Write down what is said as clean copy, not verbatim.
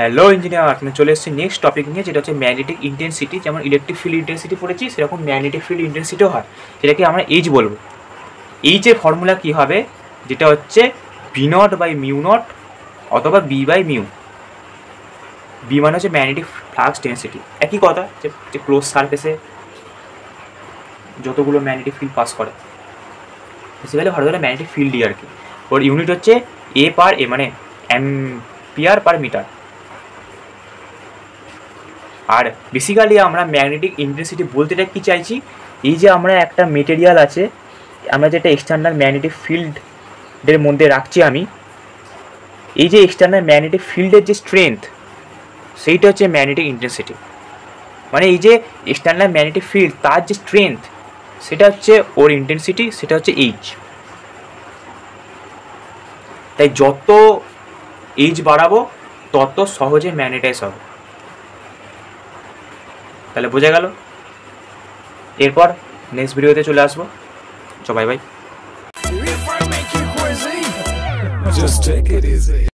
Hello engineer, তুমি চলে এসেছি নেক্সট টপিক নিয়ে, যেটা হচ্ছে ম্যাগনেটিক ইন্টেন্সিটি। যেমন ইলেকট্রিক ফিল্ড ইন্টেন্সিটি পড়েছি, সেরকম ম্যাগনেটিক ফিল্ড ইন্টেন্সিটিও হয়, যেটাকে আমরা এইচ বলবো। এইচের ফর্মুলা কী হবে, যেটা হচ্ছে V naught by mu naught অথবা বি বাই মিউ। বি মানে হচ্ছে ম্যাগনেটিক ফ্লাক্স ডেন্সিটি, একই কথা, যে ক্লোজ সারফেসে যতগুলো ম্যাগনেটিক ফিল্ড পাস করে, বেসিক্যালি ভালো করে ম্যাগনেটিক ফিল্ডই আর কি। ওর ইউনিট হচ্ছে এ পার এ, মানে অ্যাম্পিয়ার পার মিটার। আর বেসিক্যালি আমরা ম্যাগনেটিক ইন্টেন্সিটি বলতে কী চাইছি, এই যে আমরা একটা মেটেরিয়াল আছে, আমরা যেটা এক্সটার্নাল ম্যাগনেটিক ফিল্ডের মধ্যে রাখছি আমি, এই যে এক্সটার্নাল ম্যাগনেটিক ফিল্ডের যে স্ট্রেংথ, সেইটা হচ্ছে ম্যাগনেটিক ইন্টেন্সিটি। মানে এই যে এক্সটার্নাল ম্যাগনেটিক ফিল্ড, তার যে স্ট্রেংথ, সেটা হচ্ছে ওর ইন্টেন্সিটি, সেটা হচ্ছে এইচ। তাই যত এইচ বাড়াবো তত সহজে ম্যাগনেটাইজ হবে। তাহলে বোঝা গেল। এরপর নেক্সট ভিডিওতে চলে আসবো। Bye bye.